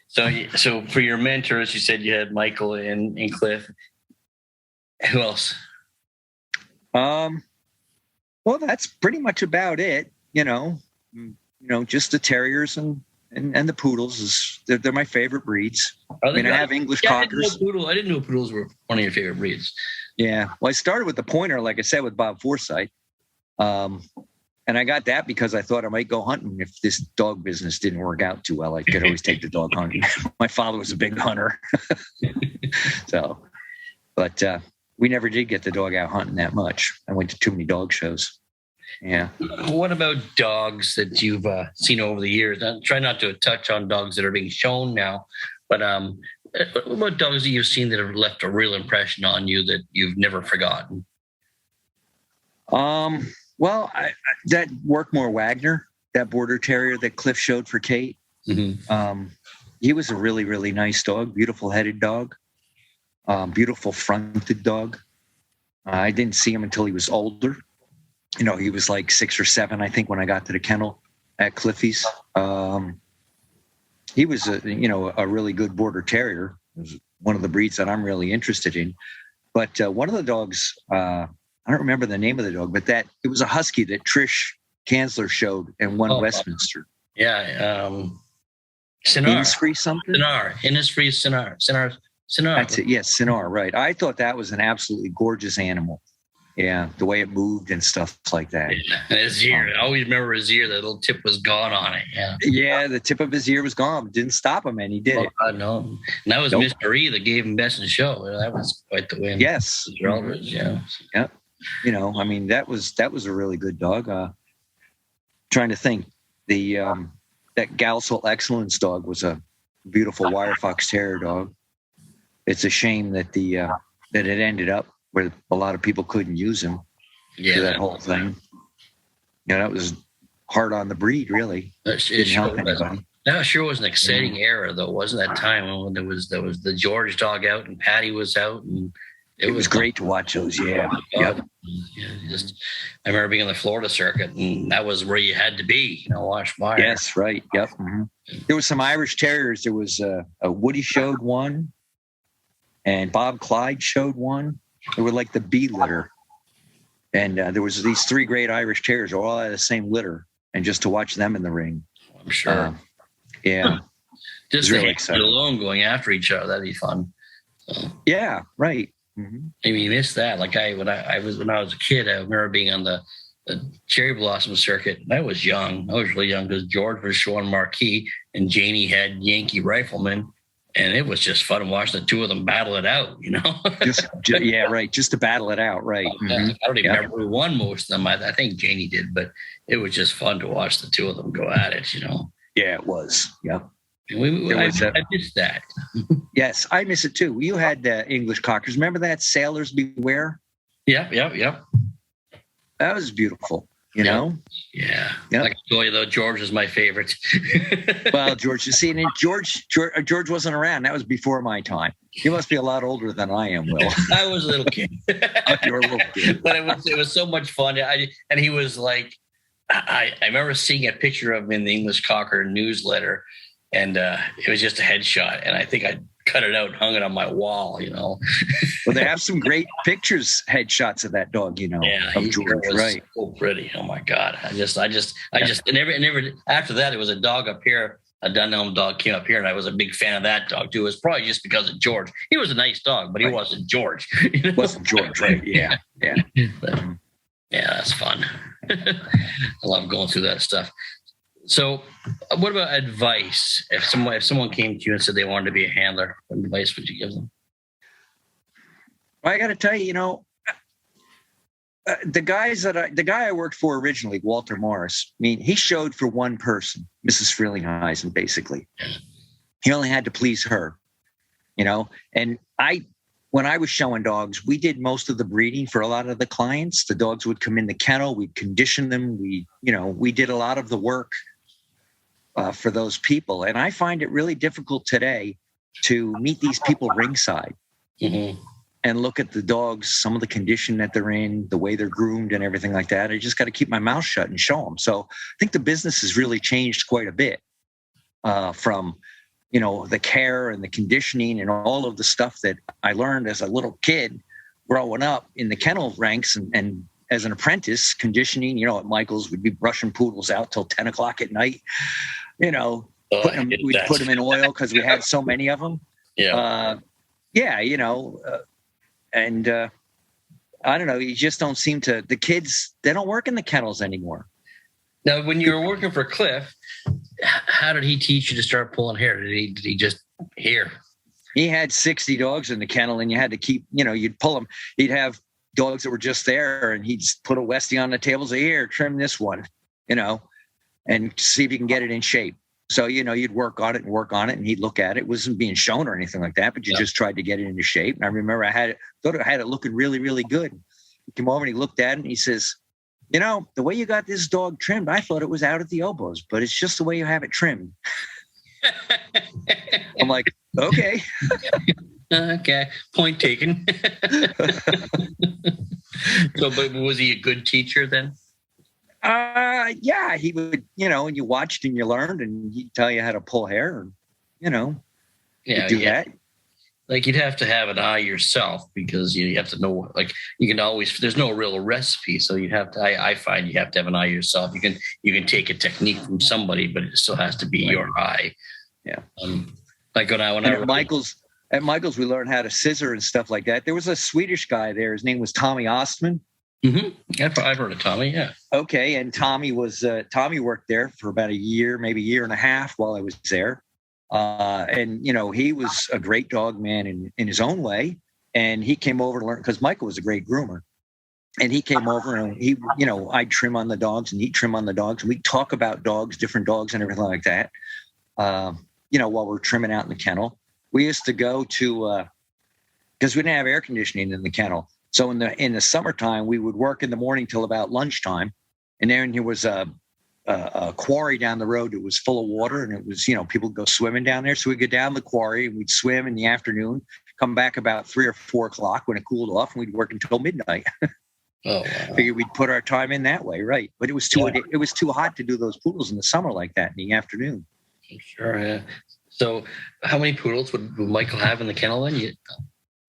Speaker 1: So for your mentors, you said you had Michael and Cliff. Who else?
Speaker 2: Well, that's pretty much about it. Just the terriers and the poodles they're my favorite breeds. I have English cockers.
Speaker 1: I didn't know poodles were one of your favorite breeds.
Speaker 2: Yeah. Well, I started with the pointer, like I said, with Bob Forsythe. And I got that because I thought I might go hunting if this dog business didn't work out too well. I could always take the dog hunting. My father was a big hunter. But we never did get the dog out hunting that much. I went to too many dog shows. Yeah.
Speaker 1: What about dogs that you've seen over the years? I try not to touch on dogs that are being shown now, but what about dogs that you've seen that have left a real impression on you that you've never forgotten?
Speaker 2: Well, that Workmore Wagner, that border terrier that Cliff showed for Kate, he was a really, really nice dog, beautiful headed dog, beautiful fronted dog. I didn't see him until he was older. He was like 6 or 7, I think, when I got to the kennel at Cliffy's. He was a really good border terrier. It was one of the breeds that I'm really interested in. But one of the dogs, I don't remember the name of the dog, but it was a husky that Trish Kansler showed and won Westminster.
Speaker 1: Yeah. Sinar.
Speaker 2: Innisfree something?
Speaker 1: Innisfree Sinar.
Speaker 2: That's it. Yes, Sinar, right. I thought that was an absolutely gorgeous animal. Yeah, the way it moved and stuff like that.
Speaker 1: Yeah. And his ear, I always remember his ear, that little tip was gone on it. Yeah.
Speaker 2: Yeah, the tip of his ear was gone. Didn't stop him, and he did it.
Speaker 1: No. And that was Mr. E that gave him Best in Show. That was quite the win.
Speaker 2: Yes.
Speaker 1: Yeah.
Speaker 2: Yep. That was a really good dog. Trying to think, that Galsel Excellence dog was a beautiful wire fox terrier dog. It's a shame that that it ended up where a lot of people couldn't use him. Yeah, that whole thing. That was hard on the breed, really. Didn't help anybody.
Speaker 1: That sure was an exciting era, though, wasn't that time when there was the George dog out and Patty was out, and
Speaker 2: it was great to watch those. Yeah,
Speaker 1: yep. Yeah. I remember being on the Florida circuit, and that was where you had to be. Wash fire.
Speaker 2: Yes, right. Yep. Mm-hmm. There was some Irish terriers. There was a Woody showed one, and Bob Clyde showed one. They were like the B litter, and there was these 3 great Irish terriers, all out of the same litter, and just to watch them in the ring.
Speaker 1: I'm sure.
Speaker 2: Yeah.
Speaker 1: Just really exciting. Alone going after each other, that'd be fun.
Speaker 2: Yeah, right. Mm-hmm.
Speaker 1: I mean, you miss that. Like when I was a kid, I remember being on the cherry blossom circuit. And I was young. I was really young because George was showing Marquis and Janie had Yankee Rifleman, and it was just fun watching the two of them battle it out.
Speaker 2: Yeah, right. Just to battle it out, right?
Speaker 1: Mm-hmm. I don't even remember who won most of them. I think Janie did, but it was just fun to watch the two of them go at it.
Speaker 2: Yeah, it was. Yep.
Speaker 1: I missed that.
Speaker 2: Yes, I miss it too. You had English cockers. Remember that Sailors Beware?
Speaker 1: Yeah.
Speaker 2: That was beautiful. You know?
Speaker 1: Yeah. Yep. I can tell you though, George is my favorite.
Speaker 2: Well, George, you see, and George wasn't around. That was before my time. You must be a lot older than I am, Will.
Speaker 1: I was a little kid.
Speaker 2: You were a little kid.
Speaker 1: But it was so much fun. And he was like, I remember seeing a picture of him in the English Cocker newsletter, and it was just a headshot. And I think I cut it out and hung it on my wall,
Speaker 2: Well, they have some great pictures, headshots of that dog,
Speaker 1: Yeah,
Speaker 2: of George, right?
Speaker 1: So pretty. Oh my God. I just never after that, it was a dog up here. A Dunelm dog came up here, and I was a big fan of that dog too. It was probably just because of George. He was a nice dog, but he wasn't George.
Speaker 2: Wasn't George, right? Yeah.
Speaker 1: But, yeah, that's fun. I love going through that stuff. So, what about advice? If someone came to you and said they wanted to be a handler, what advice would you give them?
Speaker 2: Well, I got to tell you, the guy I worked for originally, Walter Morris. I mean, he showed for one person, Mrs. Frelinghuysen, basically. He only had to please her, And when I was showing dogs, we did most of the breeding for a lot of the clients. The dogs would come in the kennel, we'd condition them. We did a lot of the work for those people. And I find it really difficult today to meet these people ringside and look at the dogs, some of the condition that they're in, the way they're groomed and everything like that. I just got to keep my mouth shut and show them. So I think the business has really changed quite a bit from the care and the conditioning and all of the stuff that I learned as a little kid growing up in the kennel ranks and as an apprentice conditioning, at Michael's, we'd be brushing poodles out till 10 o'clock at night, we'd put them in oil because we had so many of them.
Speaker 1: Yeah.
Speaker 2: And I don't know, you just don't seem to, the kids, they don't work in the kennels anymore.
Speaker 1: Now, when you were working for Cliff, how did he teach you to start pulling hair? Did he just hair?
Speaker 2: He had 60 dogs in the kennel, and you had to keep, you'd pull them. He'd have dogs that were just there, and he'd put a Westie on the table, say, here, trim this one, and see if you can get it in shape. So, you'd work on it, and he'd look at it. It wasn't being shown or anything like that, but you just tried to get it into shape. And I remember thought I had it looking really, really good. He came over and he looked at it and he says, the way you got this dog trimmed, I thought it was out at the elbows, but it's just the way you have it trimmed. I'm like, okay.
Speaker 1: Okay. Point taken. So, but was he a good teacher then?
Speaker 2: Yeah, he would, and you watched and you learned and he'd tell you how to pull hair and, do that.
Speaker 1: Like you'd have to have an eye yourself because you have to know, like you can always, there's no real recipe. So you have to, I find you have to have an eye yourself. You can take a technique from somebody, but it still has to be your eye.
Speaker 2: Yeah.
Speaker 1: Like at
Speaker 2: Michael's, we learned how to scissor and stuff like that. There was a Swedish guy there. His name was Tommy Ostman.
Speaker 1: Mm-hmm. I've heard of Tommy. Yeah.
Speaker 2: Okay. And Tommy worked there for about a year, maybe a year and a half while I was there. And he was a great dog man in his own way. And he came over to learn because Michael was a great groomer. And he came over and I'd trim on the dogs and he'd trim on the dogs. And we'd talk about dogs, different dogs and everything like that. While we're trimming out in the kennel, we used to go to, because we didn't have air conditioning in the kennel. So in the summertime, we would work in the morning till about lunchtime. And then there was a quarry down the road that was full of water, and it was, people would go swimming down there. So we'd go down the quarry and we'd swim in the afternoon, come back about 3 or 4 o'clock when it cooled off, and we'd work until midnight.
Speaker 1: Oh, wow.
Speaker 2: Figured we'd put our time in that way, right? But it was too hot to do those poodles in the summer like that in the afternoon.
Speaker 1: Sure. Yeah. So how many poodles would Michael have in the kennel then?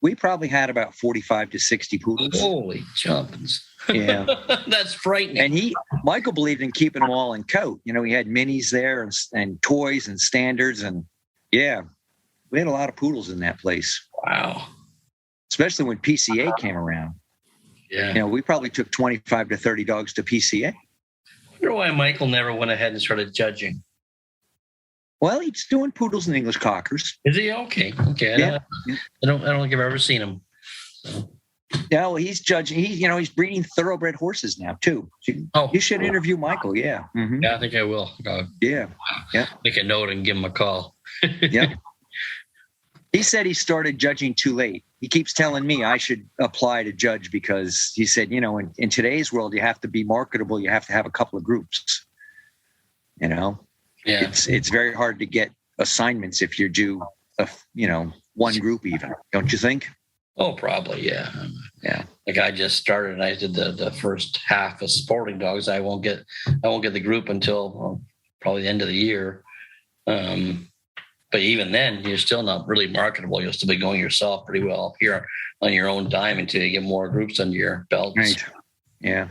Speaker 2: We probably had about 45 to 60 poodles.
Speaker 1: Holy jumpins.
Speaker 2: Yeah.
Speaker 1: That's frightening.
Speaker 2: And Michael believed in keeping them all in coat. He had minis there and toys and standards. And yeah, we had a lot of poodles in that place.
Speaker 1: Wow.
Speaker 2: Especially when PCA came around.
Speaker 1: Yeah.
Speaker 2: We probably took 25 to 30 dogs to PCA.
Speaker 1: I wonder why Michael never went ahead and started judging.
Speaker 2: Well, he's doing poodles and English cockers.
Speaker 1: Is he? Okay.
Speaker 2: Yeah.
Speaker 1: I don't think I've ever seen him. So.
Speaker 2: Yeah, well, he's judging. He's breeding thoroughbred horses now too. You should interview Michael. Yeah. Mm-hmm.
Speaker 1: Yeah, I think I will.
Speaker 2: Yeah.
Speaker 1: Make a note and give him a call.
Speaker 2: Yeah. He said he started judging too late. He keeps telling me I should apply to judge because he said, in today's world, you have to be marketable. You have to have a couple of groups. Yeah. It's very hard to get assignments if you do one group even. Don't you think?
Speaker 1: Oh, probably, yeah.
Speaker 2: Yeah.
Speaker 1: Like I just started and I did the first half of sporting dogs. I won't get the group until probably the end of the year. But even then, you're still not really marketable. You'll still be going yourself pretty well up here on your own dime until you get more groups under your belt.
Speaker 2: Right. Yeah.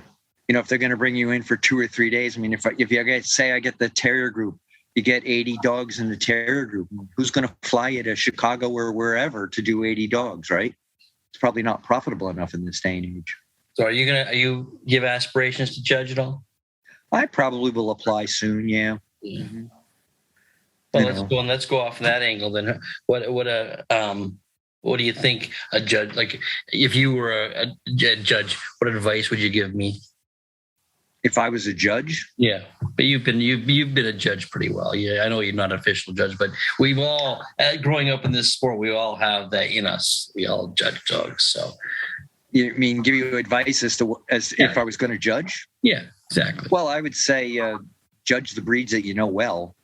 Speaker 2: If they're going to bring you in for 2 or 3 days, I mean, if you say I get the terrier group, you get 80 dogs in the terrier group. Who's going to fly you to Chicago or wherever to do 80 dogs, right? It's probably not profitable enough in this day and age.
Speaker 1: So are you give aspirations to judge at all?
Speaker 2: I probably will apply soon. Yeah.
Speaker 1: Mm-hmm. Well, let's go off that angle then. What do you think a judge, like if you were a judge, what advice would you give me?
Speaker 2: If I was a judge?
Speaker 1: Yeah, but you've been a judge pretty well. Yeah, I know you're not an official judge, but we've all, growing up in this sport, we all have that in us. We all judge dogs. So,
Speaker 2: you mean give you advice if I was going to judge?
Speaker 1: Yeah, exactly.
Speaker 2: Well, I would say judge the breeds that you know well,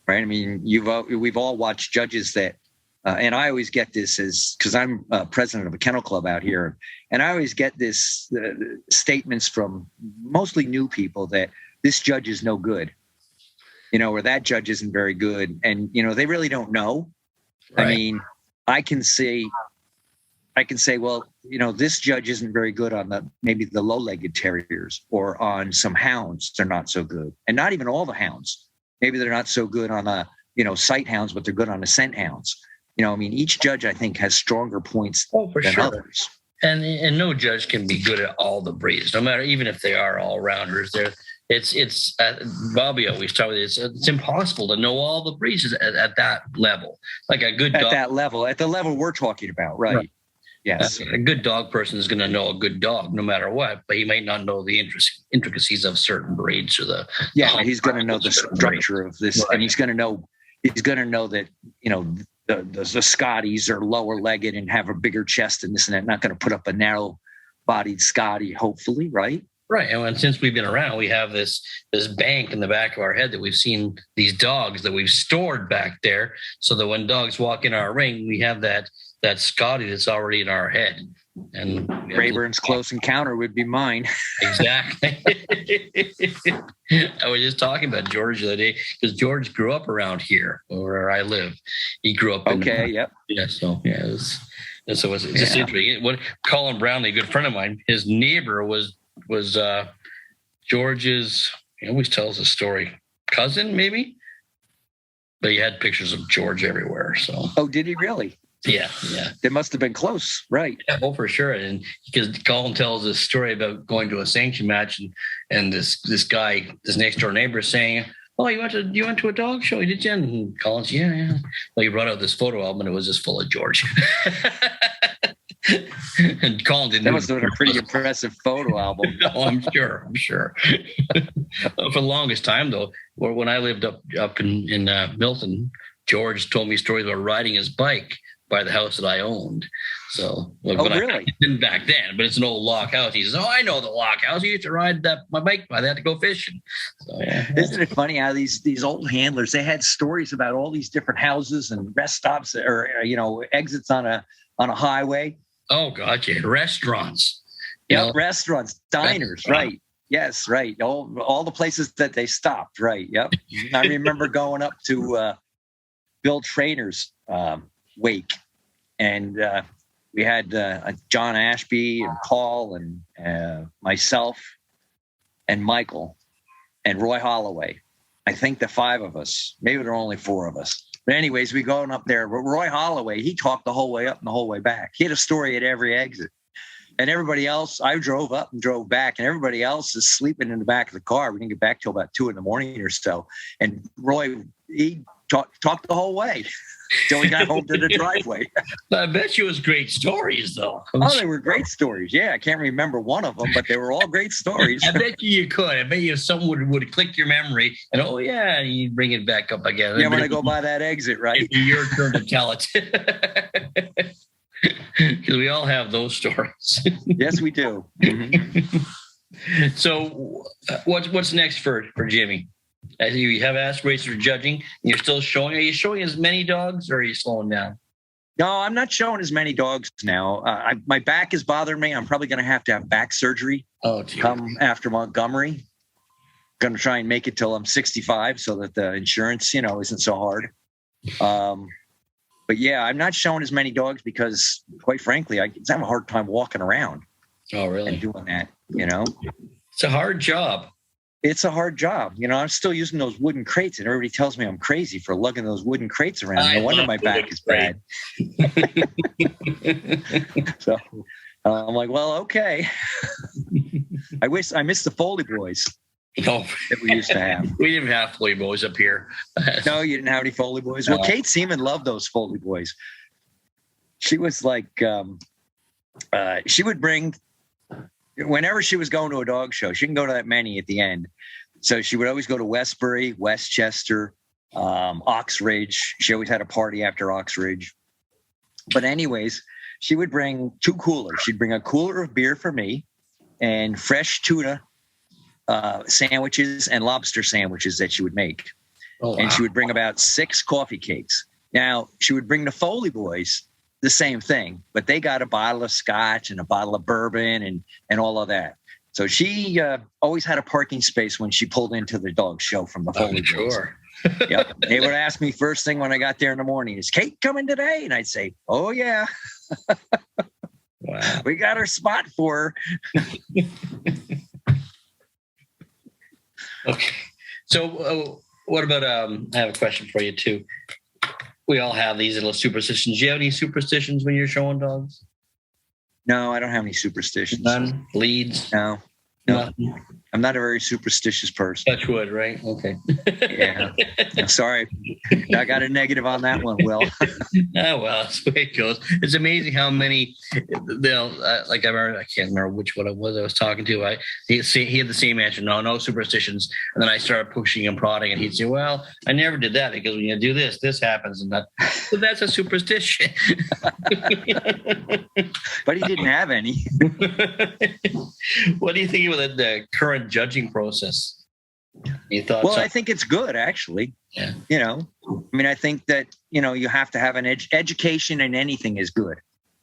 Speaker 2: right? I mean, we've all watched judges that, and I always get this because I'm president of a kennel club out here. And I always get this statements from mostly new people that this judge is no good, or that judge isn't very good. And, they really don't know. Right. I mean, I can say, well, this judge isn't very good on maybe the low-legged terriers or on some hounds. They're not so good. And not even all the hounds. Maybe they're not so good on sight hounds, but they're good on the scent hounds. I mean, each judge, I think, has stronger points than others.
Speaker 1: And no judge can be good at all the breeds, no matter, even if they are all rounders. It's Bobby always told me it's impossible to know all the breeds at that level. Like a good dog,
Speaker 2: at the level we're talking about, right? Yes,
Speaker 1: a good dog person is going to know a good dog no matter what, but he might not know the intricacies of certain breeds or the.
Speaker 2: Yeah, he's going to know the structure of this, right. And he's going to know that the Scotties are lower legged and have a bigger chest and this and that. Not going to put up a narrow bodied Scotty, hopefully, right?
Speaker 1: Right. And since we've been around, we have this bank in the back of our head that we've seen these dogs that we've stored back there, so that when dogs walk in our ring, we have that Scotty that's already in our head. And
Speaker 2: Rayburn's Close Encounter would be mine.
Speaker 1: Exactly. I was just talking about George the other day because George grew up around here where I live. He grew up.
Speaker 2: Yep.
Speaker 1: Yeah. So yeah, it's just interesting. What Colin Brownlee, a good friend of mine, his neighbor was George's. He always tells a story. Cousin, maybe. But he had pictures of George everywhere. So.
Speaker 2: Oh, did he really?
Speaker 1: Yeah.
Speaker 2: They must have been close, right?
Speaker 1: Yeah, well, for sure. And because Colin tells this story about going to a sanction match, and this guy, this next door neighbor, saying, "Oh, you went to a dog show, did you?" And Colin's, yeah. Well, he brought out this photo album, and it was just full of George. And Colin didn't.
Speaker 2: That must have been a pretty impressive photo album.
Speaker 1: Oh, I'm sure. For the longest time, though, when I lived up in Milton, George told me stories about riding his bike by the house that I owned. So,
Speaker 2: really?
Speaker 1: I didn't back then, but it's an old lock house. He says, "Oh, I know the lock house. I used to ride my bike by that to go fishing." So, yeah.
Speaker 2: Isn't it funny how these old handlers, they had stories about all these different houses and rest stops or exits on a highway.
Speaker 1: Oh, gotcha. Restaurants.
Speaker 2: Yeah, restaurants, diners, right. Yes, right. All the places that they stopped, right. Yep. I remember going up to Bill Trainer's wake, and we had John Ashby and Paul and myself and Michael and Roy Holloway. I think the 5 of us, maybe there were only 4 of us. But anyways, we going up there. Roy Holloway, he talked the whole way up and the whole way back. He had a story at every exit. And everybody else, I drove up and drove back, and everybody else is sleeping in the back of the car. We didn't get back till about 2 a.m. or so. And Roy, he talked the whole way till we got home to the driveway.
Speaker 1: I bet you it was great stories, though.
Speaker 2: Oh, they were great stories. Yeah, I can't remember one of them, but they were all great stories.
Speaker 1: I bet you could. I bet you someone would click your memory and, oh, yeah, you'd bring it back up again.
Speaker 2: Yeah, when I go by that exit, right?
Speaker 1: It'd be your turn to tell it. Because we all have those stories.
Speaker 2: Yes, we do. Mm-hmm.
Speaker 1: So what's next for Jimmy? As you have aspirations for judging, and you're still showing. Are you showing as many dogs, or are you slowing down?
Speaker 2: No, I'm not showing as many dogs now. My back is bothering me. I'm probably going to have back surgery. Come after Montgomery. Going to try and make it till I'm 65 so that the insurance, isn't so hard. But yeah, I'm not showing as many dogs because, quite frankly, I have a hard time walking around.
Speaker 1: Oh, really?
Speaker 2: And doing that,
Speaker 1: It's a hard job.
Speaker 2: It's a hard job. I'm still using those wooden crates, and everybody tells me I'm crazy for lugging those wooden crates around. No wonder my back is bad. So I'm like, well, okay. I miss the Foley boys.
Speaker 1: No,
Speaker 2: that we used to have.
Speaker 1: We didn't have Foley boys up here.
Speaker 2: No, you didn't have any Foley boys. Well, Kate Seaman loved those Foley boys. She was like, she would bring, whenever she was going to a dog show, she didn't go to that many at the end. So she would always go to Westbury, Westchester, Oxridge. She always had a party after Oxridge. But anyways, she would bring 2 coolers. She'd bring a cooler of beer for me and fresh tuna sandwiches and lobster sandwiches that she would make. Oh, wow. And she would bring about 6 coffee cakes. Now, she would bring the Foley boys the same thing, but they got a bottle of scotch and a bottle of bourbon and all of that. So she always had a parking space when she pulled into the dog show from the Foley boys.
Speaker 1: Sure.
Speaker 2: Yep. They would ask me first thing when I got there in the morning, is Kate coming today? And I'd say, oh, yeah.
Speaker 1: Wow.
Speaker 2: We got her spot for her.
Speaker 1: Okay. So what about, I have a question for you too. We all have these little superstitions. Do you have any superstitions when you're showing dogs?
Speaker 2: No, I don't have any superstitions.
Speaker 1: None? Leads?
Speaker 2: No.
Speaker 1: Nothing.
Speaker 2: I'm not a very superstitious person.
Speaker 1: Touch wood, right? Okay.
Speaker 2: Yeah. I'm sorry. I got a negative on that one, Will.
Speaker 1: Oh, well, that's the way it goes. It's amazing how many they'll I can't remember which one it was I was talking to. He had the same answer. No superstitions. And then I started pushing and prodding, and he'd say, well, I never did that because when you do this happens. And that. So that's a superstition.
Speaker 2: But he didn't have any.
Speaker 1: What do you think about the current judging process? You thought?
Speaker 2: Well, I think it's good, actually.
Speaker 1: Yeah.
Speaker 2: I think that, you have to have an education, and anything is good.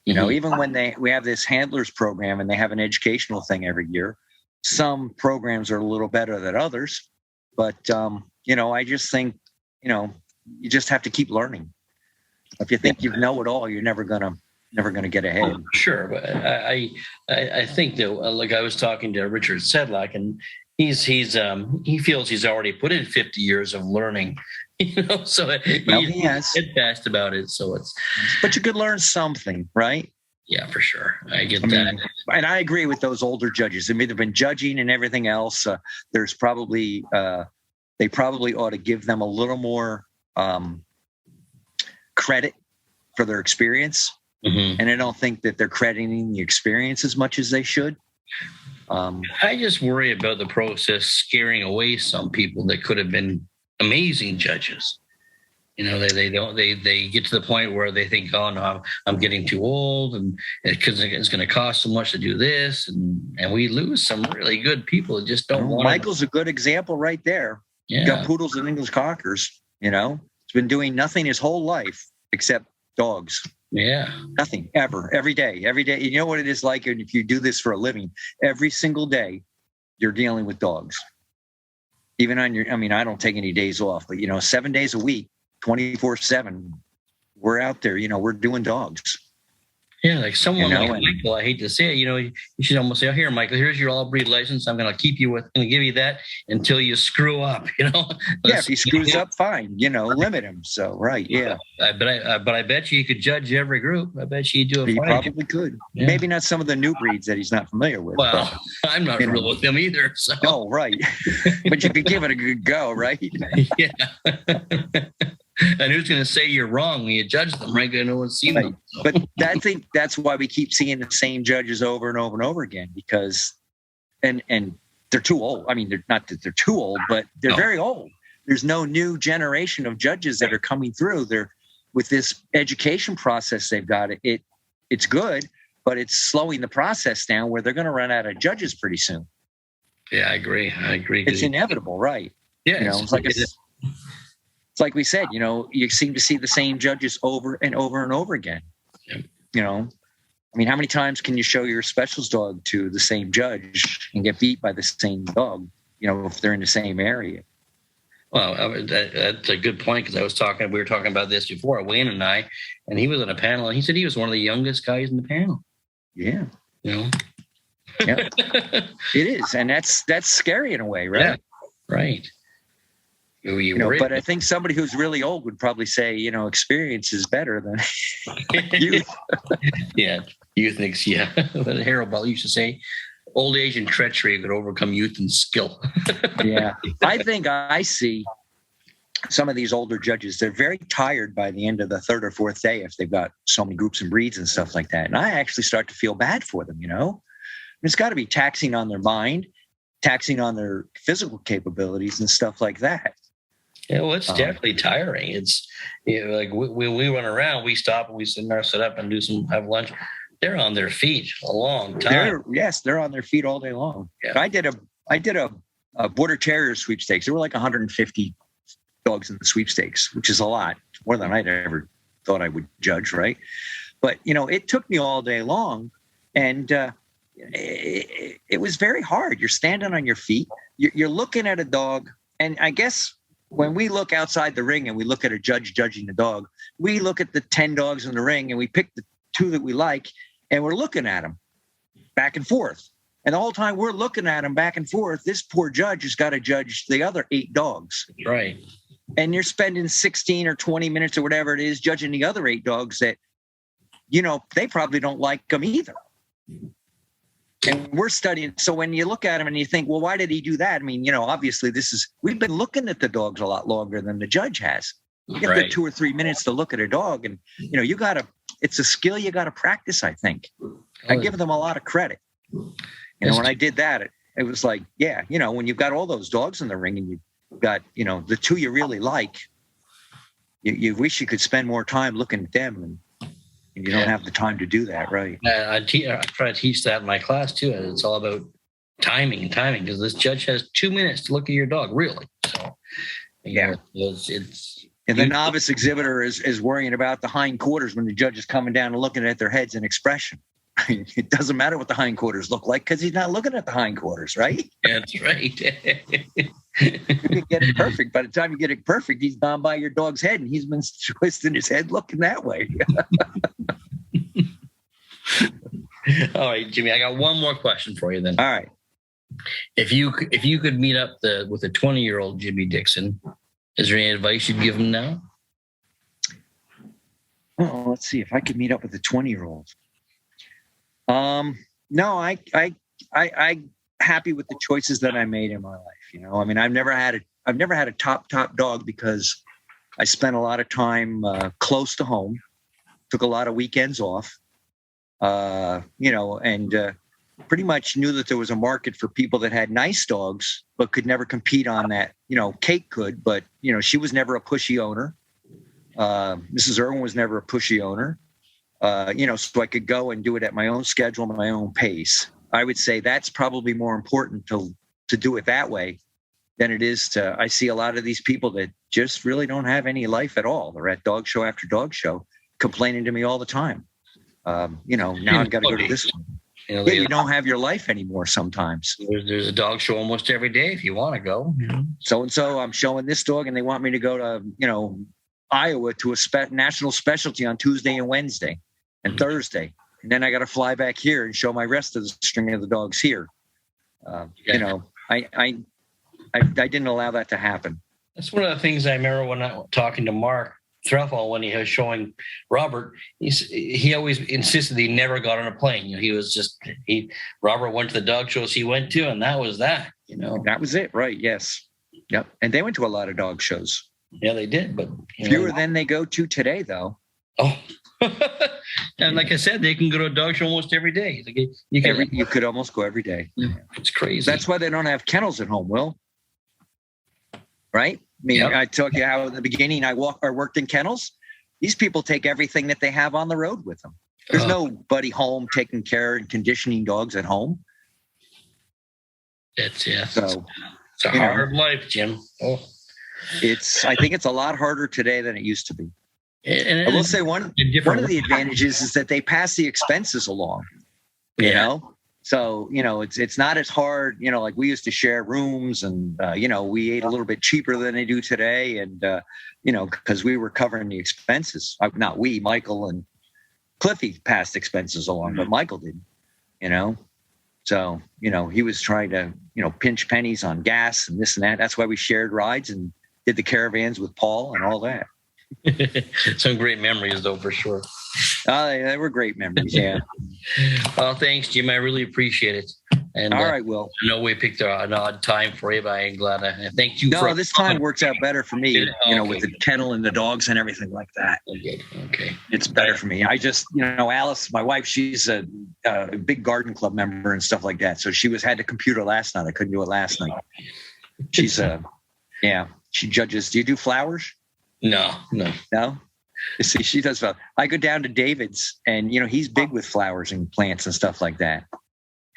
Speaker 2: Even when we have this handlers program and they have an educational thing every year, some programs are a little better than others. But, I just think, you just have to keep learning. If you think you know it all, you're never going to get ahead.
Speaker 1: Sure. But I think that, like I was talking to Richard Sedlak, and he feels he's already put in 50 years of learning, so he has fast about it. So
Speaker 2: but you could learn something, right?
Speaker 1: Yeah, for sure. I get that.
Speaker 2: And I agree with those older judges. I mean, they've been judging and everything else. There's probably, they probably ought to give them a little more credit for their experience. Mm-hmm. And I don't think that they're crediting the experience as much as they should.
Speaker 1: I just worry about the process scaring away some people that could have been amazing judges. They get to the point where they think, oh no, I'm getting too old, and because it's going to cost so much to do this, and we lose some really good people that just don't want.
Speaker 2: Michael's a good example right there. Yeah. Got poodles and English cockers. He's been doing nothing his whole life except dogs.
Speaker 1: Yeah.
Speaker 2: Nothing, ever, every day. You know what it is like if you do this for a living? Every single day, you're dealing with dogs. Even on I don't take any days off, but 7 days a week, 24/7, we're out there, we're doing dogs.
Speaker 1: Yeah, like someone like
Speaker 2: and
Speaker 1: Michael, I hate to say it, you should almost say, oh, here, Michael, here's your all breed license. I'm going to keep you with, going to give you that until you screw up,
Speaker 2: yeah, if he screws up, fine, limit him. So, right. Yeah.
Speaker 1: But I bet you could judge every group. I bet you do it.
Speaker 2: He probably could. Yeah. Maybe not some of the new breeds that he's not familiar with.
Speaker 1: Well, but, I'm not real with them either. So.
Speaker 2: No, right. But you could give it a good go, right?
Speaker 1: Yeah. And who's going to say you're wrong when you judge them, right? No one's seen them. So.
Speaker 2: But I think that's why we keep seeing the same judges over and over and over again, because, and they're too old. I mean, they're not that they're too old, but they're very old. There's no new generation of judges that are coming through. They're with this education process they've got. It's good, but it's slowing the process down where they're going to run out of judges pretty soon.
Speaker 1: Yeah, I agree. It's
Speaker 2: inevitable, right?
Speaker 1: Yeah,
Speaker 2: it's like we said, you seem to see the same judges over and over and over again. Yeah. I mean, how many times can you show your specials dog to the same judge and get beat by the same dog, if they're in the same area?
Speaker 1: Well, that's a good point, because we were talking about this before, Wayne and I, and he was on a panel, and he said he was one of the youngest guys in the panel.
Speaker 2: Yeah. Yeah. It is. And that's scary in a way, right?
Speaker 1: Yeah. Right.
Speaker 2: But I think somebody who's really old would probably say, experience is better than youth.
Speaker 1: Yeah, youth thinks, yeah. But Harold Ball used to say, old age and treachery could overcome youth and skill.
Speaker 2: Yeah, I think I see some of these older judges, they're very tired by the end of the third or fourth day if they've got so many groups and breeds and stuff like that. And I actually start to feel bad for them, It's got to be taxing on their mind, taxing on their physical capabilities and stuff like that.
Speaker 1: Yeah, well, it's definitely tiring. It's like when we run around, we stop and we sit up and have lunch. They're on their feet a long time.
Speaker 2: They're on their feet all day long.
Speaker 1: Yeah.
Speaker 2: I did a border terrier sweepstakes. There were like 150 dogs in the sweepstakes, which is a lot, more than I'd ever thought I would judge, right? But it took me all day long, and it was very hard. You're standing on your feet. You're looking at a dog, and I guess when we look outside the ring and we look at a judge judging the dog, we look at the 10 dogs in the ring and we pick the 2 that we like, and we're looking at them back and forth. And the whole time we're looking at them back and forth, this poor judge has got to judge the other 8 dogs.
Speaker 1: Right.
Speaker 2: And you're spending 16 or 20 minutes or whatever it is judging the other 8 dogs that, they probably don't like them either. And we're studying. So when you look at him and you think, well, why did he do that? I mean, obviously we've been looking at the dogs a lot longer than the judge has. You get the 2 or 3 minutes to look at a dog, and, it's a skill you got to practice, I think. I give them a lot of credit. When I did that, it was like, yeah, when you've got all those dogs in the ring and you've got, the 2 you really like, you wish you could spend more time looking at them, and you don't have the time to do that, right?
Speaker 1: I try to teach that in my class too. It's all about timing, because this judge has 2 minutes to look at your dog, really. So, it's
Speaker 2: and the novice exhibitor is worrying about the hindquarters when the judge is coming down and looking at their heads and expression. It doesn't matter what the hindquarters look like because he's not looking at the hindquarters, right?
Speaker 1: That's right.
Speaker 2: You can get it perfect. By the time you get it perfect, he's gone by your dog's head and he's been twisting his head looking that way.
Speaker 1: All right, Jimmy, I got one more question for you then.
Speaker 2: All right.
Speaker 1: If you could meet up with a 20-year-old Jimmy Dickson, is there any advice you'd give him now?
Speaker 2: Oh, let's see. If I could meet up with a 20-year-old. No, I happy with the choices that I made in my life. I mean, I've never had a top dog because I spent a lot of time close to home, took a lot of weekends off, and pretty much knew that there was a market for people that had nice dogs, but could never compete on that. Kate could, but she was never a pushy owner. Mrs. Irwin was never a pushy owner. So I could go and do it at my own schedule, my own pace. I would say that's probably more important to do it that way than it is I see a lot of these people that just really don't have any life at all. They're at dog show after dog show complaining to me all the time. Now I've got to go to this one. You don't have your life anymore sometimes.
Speaker 1: There's a dog show almost every day if you want to go.
Speaker 2: So-and-so, I'm showing this dog and they want me to go to, Iowa to a national specialty on Tuesday and Wednesday and Thursday. And then I got to fly back here and show my rest of the string of the dogs here. You know, I didn't allow that to happen.
Speaker 1: That's one of the things I remember when I was talking to Mark Threffel when he was showing Robert. He always insisted he never got on a plane. You know, he was just Robert went to the dog shows he went to, and that was that. You know,
Speaker 2: that was it, right? Yes, yep. And they went to a lot of dog shows.
Speaker 1: Yeah, they did, but
Speaker 2: fewer than they go to today, though.
Speaker 1: Oh, and like I said, they can go to a dog show almost every day. Like
Speaker 2: you could almost go every day.
Speaker 1: Yeah, it's crazy.
Speaker 2: That's why they don't have kennels at home, Will. Right? I mean, yep. I told you how at the beginning I worked in kennels. These people take everything that they have on the road with them. There's nobody home taking care and conditioning dogs at home.
Speaker 1: It's
Speaker 2: So
Speaker 1: it's a hard life, Jim. Oh.
Speaker 2: I think it's a lot harder today than it used to be.
Speaker 1: And
Speaker 2: I will say one of the advantages is that they pass the expenses along. You know? So, you know, it's not as hard, you know, like we used to share rooms and, you know, we ate a little bit cheaper than they do today. And, you know, because we were covering the expenses. Not we, Michael and Cliffy passed expenses along, but Michael didn't, you know. So, you know, he was trying to, you know, pinch pennies on gas and this and that. That's why we shared rides and did the caravans with Paul and all that.
Speaker 1: Some great memories, though, for sure.
Speaker 2: They were great memories, yeah.
Speaker 1: Well, thanks, Jim. I really appreciate it. And
Speaker 2: all right, Will.
Speaker 1: I know we picked an odd time for you, but I'm glad. I thank you.
Speaker 2: No, this time works out better for me, you know, with the kennel and the dogs and everything like that.
Speaker 1: Okay.
Speaker 2: It's better for me. I just, you know, Alice, my wife, she's a big garden club member and stuff like that. So she had to computer last night. I couldn't do it last night. She's she judges. Do you do flowers?
Speaker 1: No.
Speaker 2: You see, she does flowers. I go down to David's, and you know he's big with flowers and plants and stuff like that.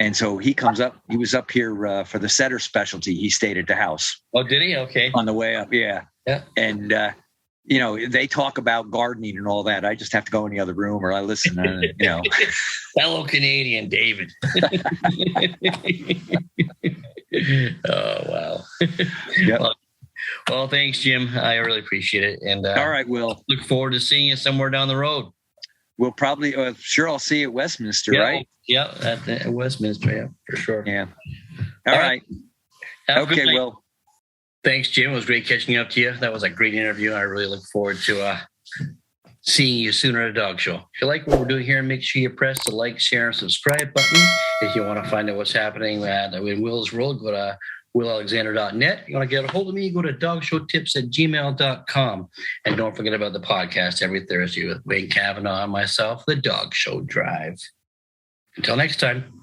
Speaker 2: And so he comes up. He was up here for the setter specialty. He stayed at the house.
Speaker 1: Oh, did he? Okay.
Speaker 2: On the way up, yeah. And you know they talk about gardening and all that. I just have to go in the other room, or I listen. You know,
Speaker 1: fellow Canadian David. Oh wow.
Speaker 2: Yep.
Speaker 1: Well, thanks, Jim. I really appreciate it. And
Speaker 2: all right, Will.
Speaker 1: Look forward to seeing you somewhere down the road.
Speaker 2: We'll probably, sure, I'll see you at Westminster, right?
Speaker 1: Yeah, at Westminster, yeah, for sure.
Speaker 2: Yeah. All right. Okay, Will.
Speaker 1: Thanks, Jim. It was great catching up to you. That was a great interview. I really look forward to seeing you sooner at a dog show. If you like what we're doing here, make sure you press the like, share, and subscribe button. If you want to find out what's happening in Will's world, go to willalexander.net. You want to get a hold of me, go to dogshowtips@gmail.com. And don't forget about the podcast every Thursday with Wayne Cavanaugh and myself, The Dog Show Drive. Until next time.